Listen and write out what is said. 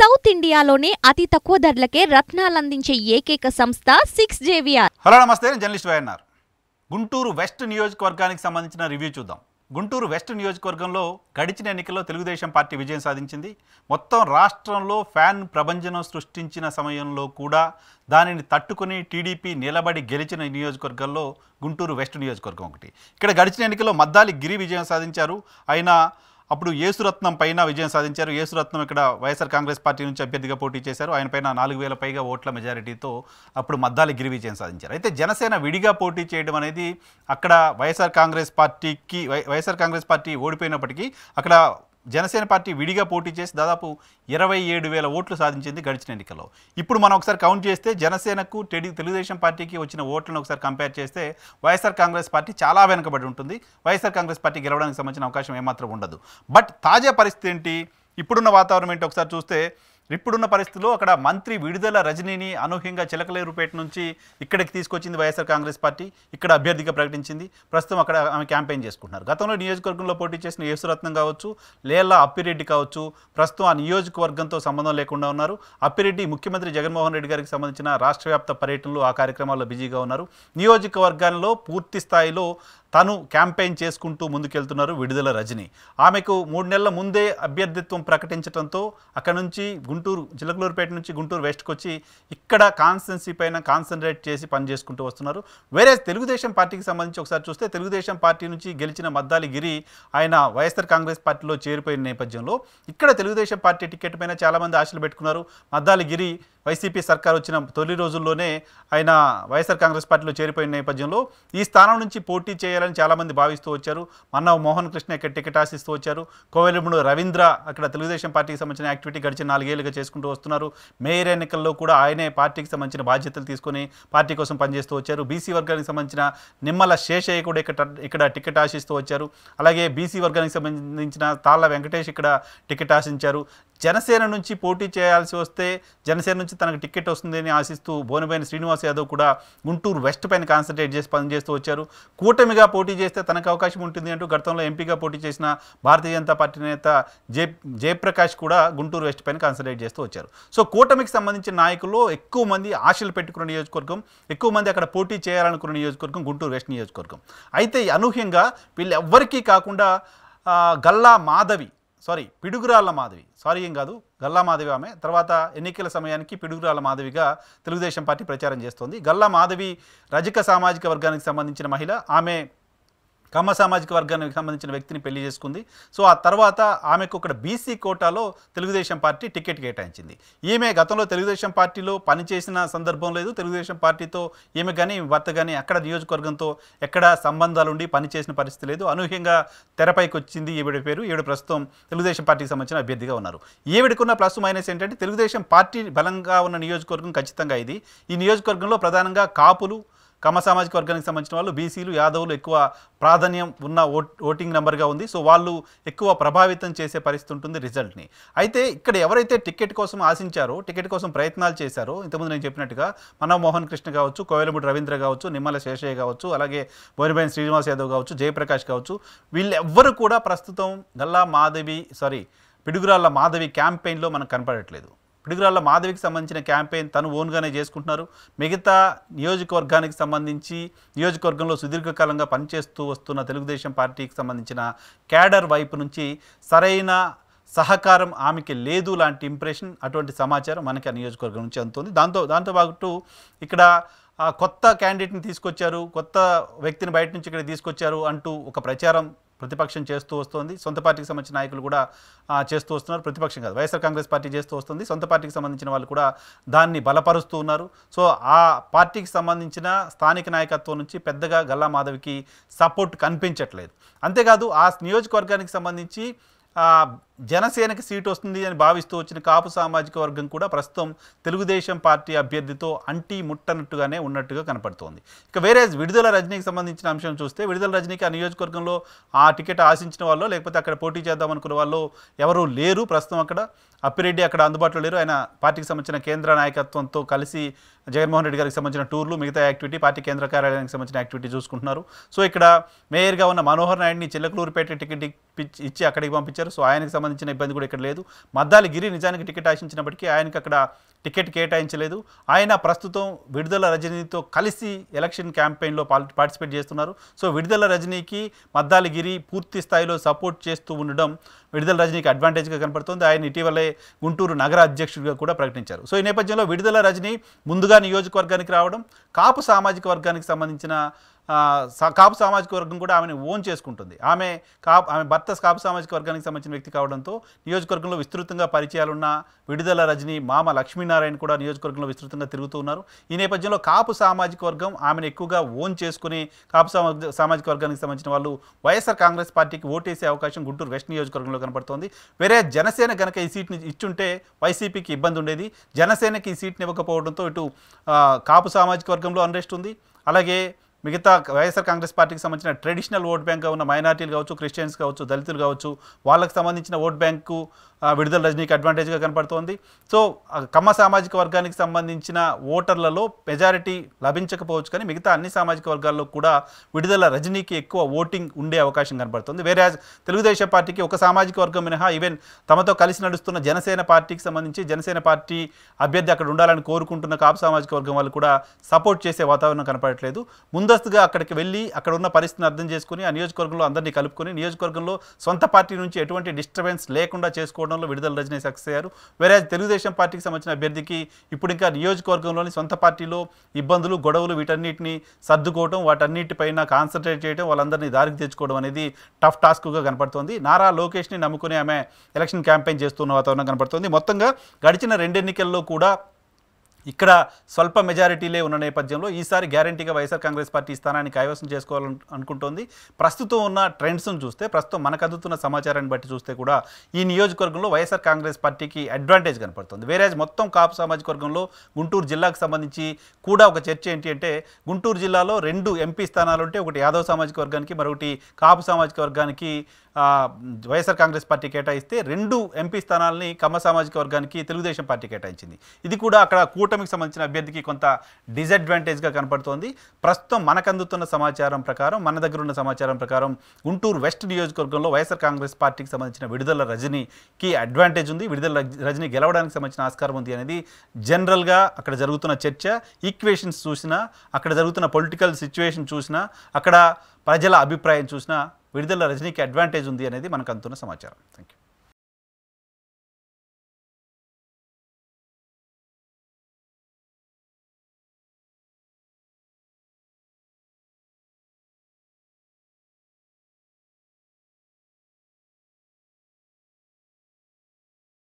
South ఇండియాలోనే అతి తక్కువ ధరలకే రత్నాలందించే ఏకైక సంస్థ 6JVR. హలో నమస్తే, నేను జర్నలిస్ట్ వైఎన్ఆర్. గుంటూరు వెస్ట్ నియోజకవర్గానికి సంబంధించిన రివ్యూ చూద్దాం. గుంటూరు వెస్ట్ నియోజకవర్గంలో గడిచిన ఎన్నికల్లో తెలుగుదేశం పార్టీ విజయం సాధించింది. మొత్తం రాష్ట్రంలో ఫ్యాన్ ప్రభంజనం సృష్టించిన సమయంలో కూడా దానిని తట్టుకుని టీడీపీ నిలబడి గెలిచిన నియోజకవర్గంలో గుంటూరు వెస్ట్ నియోజకవర్గం ఒకటి. ఇక్కడ గడిచిన ఎన్నికల్లో మద్దాలి గిరి విజయం సాధించారు. ఆయన అప్పుడు యేసురత్నం పైన విజయం సాధించారు. యేసురత్నం ఇక్కడ వైఎస్ఆర్ కాంగ్రెస్ పార్టీ నుంచి అభ్యర్థిగా పోటీ చేశారు. ఆయన పైన 4000 పైగా ఓట్ల మెజారిటీతో అప్పుడు మద్దాలి గిరి విజయం సాధించారు. అయితే జనసేన విడిగా పోటీ చేయడం అనేది అక్కడ వైఎస్ఆర్ కాంగ్రెస్ పార్టీ ఓడిపోయినప్పటికీ అక్కడ జనసేన పార్టీ విడిగా పోటీ చేసి దాదాపు 27,000 ఓట్లు సాధించింది గడిచిన ఎన్నికల్లో. ఇప్పుడు మనం ఒకసారి కౌంట్ చేస్తే జనసేనకు తెలుగుదేశం పార్టీకి వచ్చిన ఓట్లను ఒకసారి కంపేర్ చేస్తే వైఎస్ఆర్ కాంగ్రెస్ పార్టీ చాలా వెనుకబడి ఉంటుంది. వైఎస్ఆర్ కాంగ్రెస్ పార్టీ గెలవడానికి సంబంధించిన అవకాశం ఏమాత్రం ఉండదు. బట్ తాజా పరిస్థితి ఏంటి, ఇప్పుడున్న వాతావరణం ఏంటి ఒకసారి చూస్తే, ఇప్పుడున్న పరిస్థితుల్లో అక్కడ మంత్రి విడుదల రజనీని అనూహ్యంగా చిలకలేరుపేట నుంచి ఇక్కడికి తీసుకొచ్చింది వైఎస్ఆర్ కాంగ్రెస్ పార్టీ. ఇక్కడ అభ్యర్థిగా ప్రకటించింది. ప్రస్తుతం అక్కడ ఆమె క్యాంపెయిన్ చేసుకుంటున్నారు. గతంలో నియోజకవర్గంలో పోటీ చేసిన యేసురత్నం కావచ్చు, లేలా అప్పిరెడ్డి కావచ్చు, ప్రస్తుతం ఆ నియోజకవర్గంతో సంబంధం లేకుండా ఉన్నారు. అప్పిరెడ్డి ముఖ్యమంత్రి జగన్మోహన్ రెడ్డి గారికి సంబంధించిన రాష్ట్ర వ్యాప్త పర్యటనలు ఆ కార్యక్రమాల్లో బిజీగా ఉన్నారు. నియోజకవర్గాల్లో పూర్తి స్థాయిలో తను క్యాంపెయిన్ చేసుకుంటూ ముందుకెళ్తున్నారు విడుదల రజని. ఆమెకు 3 నెలల ముందే అభ్యర్థిత్వం ప్రకటించడంతో అక్కడ నుంచి చిలకలూరుపేట నుంచి గుంటూరు వెస్ట్కి వచ్చి ఇక్కడ కాన్స్టిట్యున్సీ పైన కాన్సన్ట్రేట్ చేసి పనిచేసుకుంటూ వస్తున్నారు. వేరే తెలుగుదేశం పార్టీకి సంబంధించి ఒకసారి చూస్తే, తెలుగుదేశం పార్టీ నుంచి గెలిచిన మద్దాలి గిరి ఆయన వైఎస్ఆర్ కాంగ్రెస్ పార్టీలో చేరిపోయిన నేపథ్యంలో ఇక్కడ తెలుగుదేశం పార్టీ టికెట్ పైన చాలామంది ఆశలు పెట్టుకున్నారు. మద్దాలి గిరి వైసీపీ సర్కార్ వచ్చిన తొలి రోజుల్లోనే ఆయన వైఎస్ఆర్ కాంగ్రెస్ పార్టీలో చేరిపోయిన నేపథ్యంలో ఈ స్థానం నుంచి పోటీ చేయాలని చాలామంది భావిస్తూ వచ్చారు. మన్నా మోహన్ కృష్ణ ఇక్కడ టికెట్ ఆశిస్తూ వచ్చారు. కోవెలమూడి రవీంద్ర అక్కడ తెలుగుదేశం పార్టీకి సంబంధించిన యాక్టివిటీ గడిచిన 4 ఏళ్ళుగా చేసుకుంటూ వస్తున్నారు. మేయర్ ఎన్నికల్లో కూడా ఆయనే పార్టీకి సంబంధించిన బాధ్యతలు తీసుకొని పార్టీ కోసం పనిచేస్తూ వచ్చారు. బీసీ వర్గానికి సంబంధించిన నిమ్మల శేషయ్య కూడా ఇక్కడ టికెట్ ఆశిస్తూ వచ్చారు. అలాగే బీసీ వర్గానికి సంబంధించిన తాళ్ళ వెంకటేష్ ఇక్కడ టికెట్ ఆశించారు. జనసేన నుంచి పోటీ చేయాల్సి వస్తే జనసేన నుంచి తనకు టికెట్ వస్తుందని ఆశిస్తూ బోనబోయిన శ్రీనివాస్ యాదవ్ కూడా గుంటూరు వెస్ట్ పైన కాన్సన్ట్రేట్ చేసి పనిచేస్తూ వచ్చారు. కూటమిగా పోటీ చేస్తే తనకు అవకాశం ఉంటుంది అంటూ గతంలో ఎంపీగా పోటీ చేసిన భారతీయ జనతా పార్టీ నేత జయప్రకాష్ కూడా గుంటూరు వెస్ట్ పైన కాన్సన్ట్రేట్ చేస్తూ వచ్చారు. సో కూటమికి సంబంధించిన నాయకుల్లో ఎక్కువ మంది ఆశలు పెట్టుకున్న నియోజకవర్గం, ఎక్కువ మంది అక్కడ పోటీ చేయాలనుకున్న నియోజకవర్గం గుంటూరు వెస్ట్ నియోజకవర్గం. అయితే అనూహ్యంగా వీళ్ళెవ్వరికీ కాకుండా గల్లా మాధవి ఆమె తర్వాత ఎన్నికల సమయానికి పిడుగురాల మాధవిగా తెలుగుదేశం పార్టీ ప్రచారం చేస్తోంది. గల్లా మాధవి రజక సామాజిక వర్గానికి సంబంధించిన మహిళ. ఆమె కమ్మ సామాజిక వర్గానికి సంబంధించిన వ్యక్తిని పెళ్లి చేసుకుంది. సో ఆ తర్వాత ఆమెకు ఒక బీసీ కోటాలో తెలుగుదేశం పార్టీ టికెట్ కేటాయించింది. ఈమె గతంలో తెలుగుదేశం పార్టీలో పనిచేసిన సందర్భం లేదు. తెలుగుదేశం పార్టీతో ఈమె కానీ భర్త కానీ అక్కడ నియోజకవర్గంతో ఎక్కడ సంబంధాలుండి పనిచేసిన పరిస్థితి లేదు. అనూహ్యంగా తెరపైకి వచ్చింది ఈవిడ పేరు. ఈవిడ ప్రస్తుతం తెలుగుదేశం పార్టీకి సంబంధించిన అభ్యర్థిగా ఉన్నారు. ఈవిడకున్న ప్లస్ మైనస్ ఏంటంటే, తెలుగుదేశం పార్టీ బలంగా ఉన్న నియోజకవర్గం ఖచ్చితంగా ఇది. ఈ నియోజకవర్గంలో ప్రధానంగా కాపులు, కమ్మ సామాజిక వర్గానికి సంబంధించిన వాళ్ళు, బీసీలు, యాదవులు ఎక్కువ ప్రాధాన్యం ఉన్న ఓటింగ్ నెంబర్గా ఉంది. సో వాళ్ళు ఎక్కువ ప్రభావితం చేసే పరిస్థితి ఉంటుంది రిజల్ట్ని. అయితే ఇక్కడ ఎవరైతే టికెట్ కోసం ఆశించారో, టికెట్ కోసం ప్రయత్నాలు చేశారో, ఇంతకుముందు నేను చెప్పినట్టుగా మన్నా మోహన్ కృష్ణ కావచ్చు, కోవెలమూడి రవీంద్ర కావచ్చు, నిమ్మల శేషయ్య కావచ్చు, అలాగే బోనిబోయిన శ్రీనివాస్ యాదవ్ కావచ్చు, జయప్రకాష్ కావచ్చు, వీళ్ళెవ్వరూ కూడా ప్రస్తుతం పిడుగురాళ్ళ మాధవి క్యాంపెయిన్లో మనకు కనపడట్లేదు. పిడుగురాళ్ళ మాధవికి సంబంధించిన క్యాంపెయిన్ తను ఓన్గానే చేసుకుంటున్నారు. మిగతా నియోజకవర్గానికి సంబంధించి నియోజకవర్గంలో సుదీర్ఘకాలంగా పనిచేస్తూ వస్తున్న తెలుగుదేశం పార్టీకి సంబంధించిన క్యాడర్ వైపు నుంచి సరైన సహకారం ఆమెకి లేదు లాంటి ఇంప్రెషన్, అటువంటి సమాచారం మనకి ఆ నియోజకవర్గం నుంచి అందుతుంది. దాంతోపాటు ఇక్కడ కొత్త క్యాండిడేట్ని తీసుకొచ్చారు, కొత్త వ్యక్తిని బయట నుంచి ఇక్కడ తీసుకొచ్చారు అంటూ ఒక ప్రచారం ప్రతిపక్షం చేస్తూ వస్తుంది. సొంత పార్టీకి సంబంధించిన నాయకులు కూడా చేస్తూ వస్తున్నారు. ప్రతిపక్షం కాదు, వైఎస్ఆర్ కాంగ్రెస్ పార్టీ చేస్తూ వస్తుంది. సొంత పార్టీకి సంబంధించిన వాళ్ళు కూడా దాన్ని బలపరుస్తూ ఉన్నారు. సో ఆ పార్టీకి సంబంధించిన స్థానిక నాయకత్వం నుంచి పెద్దగా గల్లా మాధవికి సపోర్ట్ కనిపించట్లేదు. అంతేకాదు ఆ నియోజకవర్గానికి సంబంధించి జనసేనకి సీటు వస్తుంది అని భావిస్తూ వచ్చిన కాపు సామాజిక వర్గం కూడా ప్రస్తుతం తెలుగుదేశం పార్టీ అభ్యర్థితో అంటీ ముట్టనట్టుగానే ఉన్నట్టుగా కనపడుతోంది. ఇక వేరే విడుదల రజనీకి సంబంధించిన అంశం చూస్తే, విడుదల రజనీకి ఆ నియోజకవర్గంలో ఆ టికెట్ ఆశించిన వాళ్ళు, లేకపోతే అక్కడ పోటీ చేద్దాం అనుకున్న వాళ్ళు ఎవరూ లేరు ప్రస్తుతం అక్కడ. అప్పిరెడ్డి అక్కడ అందుబాటులో లేరు. ఆయన పార్టీకి సంబంధించిన కేంద్ర నాయకత్వంతో కలిసి జగన్మోహన్ రెడ్డి గారికి సంబంధించిన టూర్లు, మిగతా యాక్టివిటీ, పార్టీ కేంద్ర కార్యాలయానికి సంబంధించిన యాక్టివిటీ చూసుకుంటున్నారు. సో ఇక్కడ మేయర్గా ఉన్న మనోహర్ నాయుడిని చిల్లకలూరుపేట టికెట్ ఇచ్చి అక్కడికి పంపించారు. సో ఆయనకు సంబంధించిన ఇబ్బంది కూడా ఇక్కడ లేదు. మద్దాలి గిరి నిజానికి టికెట్ ఆశించినప్పటికీ ఆయనకి అక్కడ టికెట్ కేటాయించలేదు. ఆయన ప్రస్తుతం విడుదల రజనీతో కలిసి ఎలక్షన్ క్యాంపెయిన్లో పార్టిసిపేట్ చేస్తున్నారు. సో విడుదల రజనీకి మద్దాలి గిరి పూర్తి స్థాయిలో సపోర్ట్ చేస్తూ ఉండడం విడుదల రజనీకి అడ్వాంటేజ్గా కనపడుతుంది. ఆయన ఇటీవలే గుంటూరు నగర అధ్యక్షుడిగా కూడా ప్రకటించారు. సో ఈ నేపథ్యంలో విడుదల రజనీ ముందుగా నియోజకవర్గానికి రావడం, కాపు సామాజిక వర్గానికి సంబంధించిన కాపు సామాజిక వర్గం కూడా ఆమెను ఓన్ చేసుకుంటుంది. ఆమె భర్త కాపు సామాజిక వర్గానికి సంబంధించిన వ్యక్తి కావడంతో నియోజకవర్గంలో విస్తృతంగా పరిచయాలున్న విడుదల రజనీ మామ లక్ష్మీనారాయణ కూడా నియోజకవర్గంలో విస్తృతంగా తిరుగుతూ ఉన్నారు. ఈ నేపథ్యంలో కాపు సామాజిక వర్గం ఆమెను ఎక్కువగా ఓన్ చేసుకుని కాపు సామాజిక వర్గానికి సంబంధించిన వాళ్ళు వైఎస్ఆర్ కాంగ్రెస్ పార్టీకి ఓటేసే అవకాశం గుంటూరు వెస్ట్ నియోజకవర్గంలో కనపడుతోంది. వేరే జనసేన కనుక ఈ సీట్ని ఇచ్చుంటే వైసీపీకి ఇబ్బంది ఉండేది. జనసేనకి ఈ సీట్ని ఇవ్వకపోవడంతో ఇటు కాపు సామాజిక వర్గంలో అన్రెస్ట్ ఉంది. అలాగే మిగతా వైఎస్ఆర్ కాంగ్రెస్ పార్టీకి సంబంధించిన ట్రెడిషనల్ ఓట్ బ్యాంక్గా ఉన్న మైనార్టీలు కావచ్చు, క్రిస్టియన్స్ కావచ్చు, దళితులు కావచ్చు, వాళ్ళకి సంబంధించిన ఓట్ బ్యాంకు విడుదల రజనీకి అడ్వాంటేజ్గా కనపడుతోంది. సో కమ్మ సామాజిక వర్గానికి సంబంధించిన ఓటర్లలో మెజారిటీ లభించకపోవచ్చు, కానీ మిగతా అన్ని సామాజిక వర్గాల్లో కూడా విడుదల రజనీకి ఎక్కువ ఓటింగ్ ఉండే అవకాశం కనపడుతుంది. వేరే తెలుగుదేశం పార్టీకి ఒక సామాజిక వర్గం మినహా ఈవెన్ తమతో కలిసి నడుస్తున్న జనసేన పార్టీకి సంబంధించి జనసేన పార్టీ అభ్యర్థి అక్కడ ఉండాలని కోరుకుంటున్న కాపు సామాజిక వర్గం వాళ్ళు కూడా సపోర్ట్ చేసే వాతావరణం కనపడట్లేదు. ముందస్తుగా అక్కడికి వెళ్ళి అక్కడ ఉన్న పరిస్థితిని అర్థం చేసుకుని ఆ నియోజకవర్గంలో అందరినీ కలుపుకొని నియోజకవర్గంలో సొంత పార్టీ నుంచి ఎటువంటి డిస్టర్బెన్స్ లేకుండా చేసుకోవడంలో విడుదల రజనీ సక్సెస్ అయ్యారు. వేరే తెలుగుదేశం పార్టీకి సంబంధించిన అభ్యర్థికి ఇప్పుడు ఇంకా నియోజకవర్గంలోని సొంత పార్టీలో ఇబ్బందులు, గొడవలు వీటన్నిటిని సర్దుకోవడం, వాటన్నిటిపైన కాన్సన్ట్రేట్ చేయడం, వాళ్ళందరినీ దారికి తెచ్చుకోవడం అనేది టఫ్ టాస్క్గా కనపడుతోంది. నారా లోకేష్ని నమ్ముకుని ఆమె ఎలక్షన్ క్యాంపెయిన్ చేస్తున్న వాతావరణం కనపడుతోంది. మొత్తంగా గడిచిన 2 ఎన్నికల్లో కూడా ఇక్కడ స్వల్ప మెజారిటీలే ఉన్న నేపథ్యంలో ఈసారి గ్యారంటీగా వైఎస్ఆర్ కాంగ్రెస్ పార్టీ స్థానాన్ని కైవసం చేసుకోవాలని అనుకుంటోంది. ప్రస్తుతం ఉన్న ట్రెండ్స్ను చూస్తే, ప్రస్తుతం మనకు అందుతున్న సమాచారాన్ని బట్టి చూస్తే కూడా ఈ నియోజకవర్గంలో వైఎస్ఆర్ కాంగ్రెస్ పార్టీకి అడ్వాంటేజ్ కనపడుతుంది. వేరే మొత్తం కాపు సామాజిక వర్గంలో గుంటూరు జిల్లాకు సంబంధించి కూడా ఒక చర్చ ఏంటి అంటే, గుంటూరు జిల్లాలో 2 ఎంపీ స్థానాలు ఉంటే ఒకటి యాదవ్ సామాజిక వర్గానికి, మరొకటి కాపు సామాజిక వర్గానికి వైఎస్ఆర్ కాంగ్రెస్ పార్టీ కేటాయిస్తే 2 ఎంపీ స్థానాలని కమ్మ సామాజిక వర్గానికి తెలుగుదేశం పార్టీ కేటాయించింది. ఇది కూడా అక్కడ కూటమికి సంబంధించిన అభ్యర్థికి కొంత డిసడ్వాంటేజ్గా కనపడుతోంది. ప్రస్తుతం మనకు అందుతున్న సమాచారం ప్రకారం, మన దగ్గర ఉన్న సమాచారం ప్రకారం గుంటూరు వెస్ట్ నియోజకవర్గంలో వైఎస్ఆర్ కాంగ్రెస్ పార్టీకి సంబంధించిన విడుదల రజనీకి అడ్వాంటేజ్ ఉంది. విడుదల రజనీ గెలవడానికి సంబంధించిన ఆస్కారం ఉంది అనేది జనరల్గా అక్కడ జరుగుతున్న చర్చ. ఈక్వేషన్స్ చూసినా, అక్కడ జరుగుతున్న పొలిటికల్ సిచ్యువేషన్ చూసినా, అక్కడ ప్రజల అభిప్రాయం చూసినా విడుదల రజనీకి అడ్వాంటేజ్ ఉంది అనేది మనకు అందుతున్న సమాచారం. Thank you.